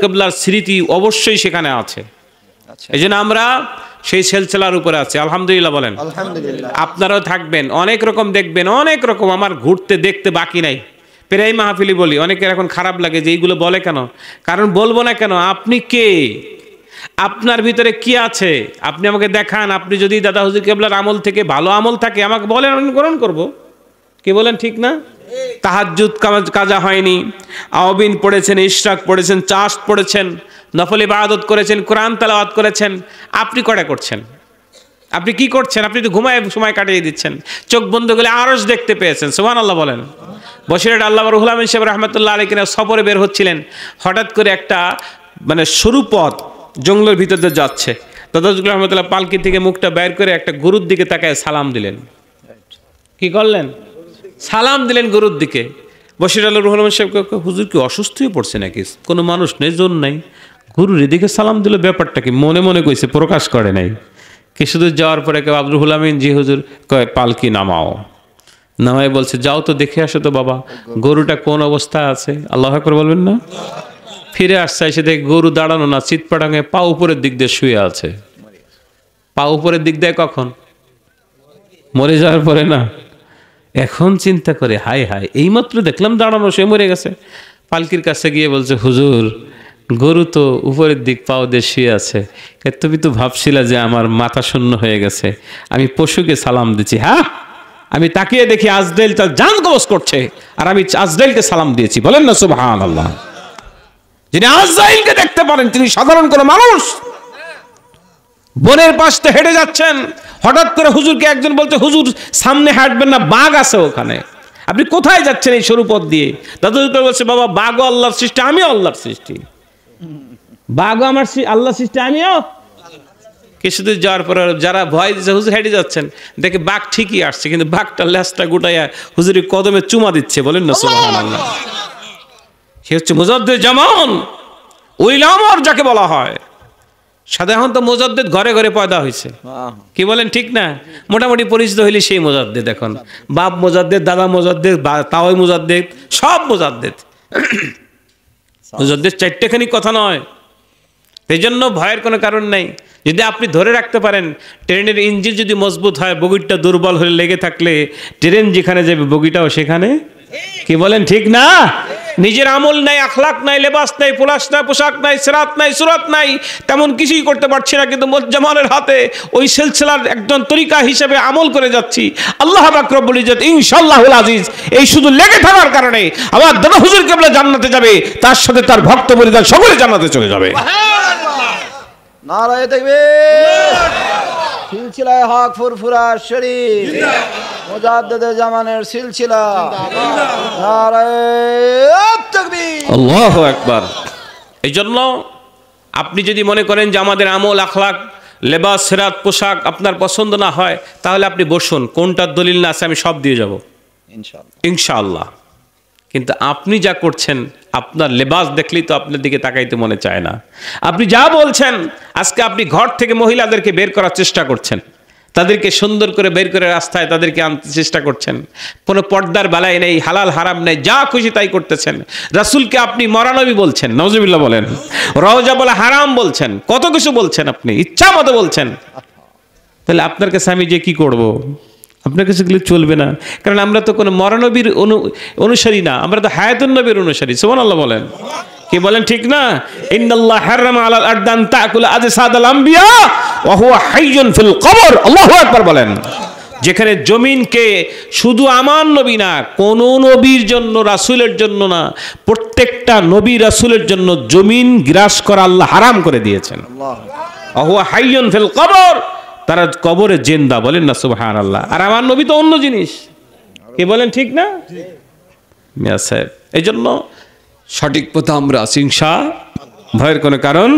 কিবলার স্মৃতি অবশ্যই সেখানে আছে। এই জন্য আমরা সেই সিলসিলার উপরে আছি, আলহামদুলিল্লাহ বলেন। আপনারাও থাকবেন, অনেক রকম দেখবেন, অনেক রকম। আমার ঘুরতে দেখতে বাকি নাই। প্রায় মাহফিলি বলি, অনেকের এখন খারাপ লাগে যে এইগুলো বলে কেন, কারণ বলবো না কেন, আপনি কে, আপনার ভিতরে কি আছে আপনি আমাকে দেখান। আপনি যদি দাদা হুজুর কিবলার আমল থেকে ভালো আমল থাকে আমাকে বলেন, আমি গ্রহণ করবো। কি বলেন, ঠিক না? তাহাজ্জুদ কাজা হয়নি, আওয়াবিন পড়েছেন, ইশরাক পড়েছেন, চাষ পড়েছেন, নফল ইবাদত করেছেন, কোরআন তেলাওয়াত করেছেন, আপনি কটা করছেন? আপনি কি করছেন? আপনি তো ঘুমায় সময় কাটিয়ে দিচ্ছেন। চোখ বন্ধ করে আরশ দেখতে পেয়েছেন, সুবহানাল্লাহ বলেন। বসিরহাট আল্লামা রুহুল আমিন সাহেব রাহমাতুল্লাহ আলাইহি কিনা সফরে বের হচ্ছিলেন, হঠাৎ করে একটা সরু পথ জঙ্গলের ভিতর দিয়ে যাচ্ছে। দাদা হুজুর রহমতুল্লাহ পালকি থেকে মুখটা বের করে একটা গরুর দিকে তাকায় সালাম দিলেন। কি করলেন? সালাম দিলেন গরুর দিকে। বশির আল্লাহ রুহুল আমিন সাহেব, হুজুর কি অসুস্থ হয়ে পড়ছে নাকি? কোনো মানুষ নেই, জোর নাই, গরুর এদিকে সালাম দিল, ব্যাপারটা কি? মনে মনে কইছে, প্রকাশ করে নাই। কিছুদূর যাওয়ার পরে কেউ আব্দুল রুহুল আমিন, জি হুজুর, কয় পালকি নামাও। নামাই বলছে, যাও তো দেখে আসো তো বাবা গরুটা কোন অবস্থায় আছে। আল্লাহু আকবার বলবেন না? ফিরে আসছে, এসে দেখে গরু দাঁড়ানো না, চিৎপাটাঙে পা উপরের দিক দিয়ে শুয়ে আছে। পা উপরের দিক দিয়ে কখন? মরে যাওয়ার পরে না। এখন চিন্তা করে, হায় হায়, এইমাত্র দেখলাম দাঁড়ানো, সে মরে গেছে। পালকির কাছে গিয়ে বলছে, হুজুর গরু তো উপরের দিক পাও দিয়ে শুয়ে আছে, তুমি তো ভাবছিলা যে আমার মাথা শূন্য হয়ে গেছে, আমি পশুকে সালাম দিচ্ছি। হ্যাঁ, আমি তাকিয়ে দেখি আজরাইল তার জান কবজ করছে, আর আমি আজরাইলকে সালাম দিয়েছি। বলেন না সুবহানাল্লাহ। যিনি আজরাইলকে দেখতে পারেন তিনি সাধারণ কোনো মানুষ। বনের পাশ থেকে হেঁটে যাচ্ছেন, হঠাৎ করে হুজুরকে একজন বলতে, হুজুর সামনে হাঁটবেন না, বাঘ আছে ওখানে। আপনি কোথায় যাচ্ছেন এই সরু পথ দিয়ে? দাদু বলছে, বাবা বাঘও আল্লাহর সৃষ্টি, আমিও আল্লাহর সৃষ্টি। বাঘও আমার আল্লাহর সৃষ্টি, আমিও। কিছুদিন যাওয়ার পর যারা ভয় দিচ্ছে, হুজুর হেঁটে যাচ্ছেন, দেখে বাঘ ঠিকই আসছে, কিন্তু বাঘটা লেজটা গুটাইয়া হুজুরের কদমে চুমা দিচ্ছে। বলেন না সুবহানাল্লাহ। সে হচ্ছে মুজাদ্দিদ জামান, উলিল আমর যাকে বলা হয়। সাধারণত মুজাদ্দিদ ঘরে ঘরে পয়দা হয়েছে। কি বলেন, ঠিক না? মোটামুটি পরিচিত হইলে সেই মুজাদ্দিদ। এখন বাপ মুজাদ্দিদ, দাদা মুজাদ্দিদ, তাওই মুজাদ্দিদ, সব মুজাদ্দিদ। মুজাদ্দিদ চারটেখানি কথা নয়। এই জন্য ভয়ের কোনো কারণ নাই। যদি আপনি ধরে রাখতে পারেন, ট্রেনের ইঞ্জিন যদি মজবুত হয়, বগিটা দুর্বল হয়ে লেগে থাকলে ট্রেন যেখানে যাবে বগিটাও সেখানে। কি বলেন, ঠিক না? নিজের আমল নাই, আখলাক নাই, লেবাস নাই, পোলাস নাই, পোশাক নাই, সিরাত নাই, সুরাত নাই, তেমন কিছুই করতে পারছি না, কিন্তু জামালের হাতে ওই সিলসিলার একজন তরিকা হিসেবে আমল করে যাচ্ছি। আল্লাহ পাক রব্বুল ইজ্জত ইনশাআল্লাহুল আজিজ এই শুধু লেগে থাকার কারণে আমার দাদা হুজুর কিবলা জান্নাতে যাবে, তার সাথে তার ভক্ত পরিবার সকলে জান্নাতে চলে যাবে। নারায়ে তাকবীর। সিলসিলায়ে হক ফুরফুরা শরীফ, মুজাদ্দিদে জামানের সিলসিলা। নারায়ে তাকবীর, আল্লাহু আকবার। এই জন্য আপনি যদি মনে করেন যে আমাদের আমল, আখলাক, লেবাস, সিরাত, পোশাক আপনার পছন্দ না হয়, তাহলে আপনি বসুন, কোনটার দলিল না আছে আমি সব দিয়ে যাব ইনশাআল্লাহ। কিন্তু আপনি যা করছেন, আপনার লেবাস দেখলেই তো আপনার দিকে তাকাইতে মনে চায় না। আপনি যা বলছেন, আজকে আপনি ঘর থেকে মহিলাদেরকে বের করার চেষ্টা করছেন, তাদেরকে সুন্দর করে বের করে রাস্তায় তাদেরকে আনতে চেষ্টা করছেন। কোনো পর্দার বালাই নেই, হালাল হারাম নেই, যা খুশি তাই করতেছেন। রাসূলকে আপনি মরানবী বলছেন, নাউজুবিল্লাহ বলেন, রওজা বলে হারাম বলছেন, কত কিছু বলছেন, আপনি ইচ্ছা মতো বলছেন। তাহলে আপনার কাছে আমি যে কি করব? আপনার কাছে গেলে চলবে না, কারণ আমরা তো কোনো মরানবীর অনুসারী না, আমরা তো হায়াতুন নবীর অনুসারী। সুবহানাল্লাহ বলেন। কি বলেন, ঠিক না? ইন্নাল্লাহ হারামা আলাল আরদান তাকুল আজসাদাল আমবিয়া ওয়া হুয়া হাইয়ুন ফিল কবর। আল্লাহু আকবার বলেন। যেখানে জমিনকে শুধু আমার নবী না, কোন নবীর জন্য, রাসূলের জন্য না, প্রত্যেকটা নবী রাসূলের জন্য জমিন গ্রাস করা আল্লাহ হারাম করে দিয়েছেন। ওয়া হুয়া হাইয়ুন ফিল কবর, তারা কবরে জিন্দা। বলেন না সুবহানাল্লাহ। আর আমার নবী তো অন্য জিনিস। কি বলেন, ঠিক না? মিয়া সাহেব, এই জন্য সঠিক পথে আমরা আছি ইনশাআল্লাহ, ভয়ের কোনো কারণ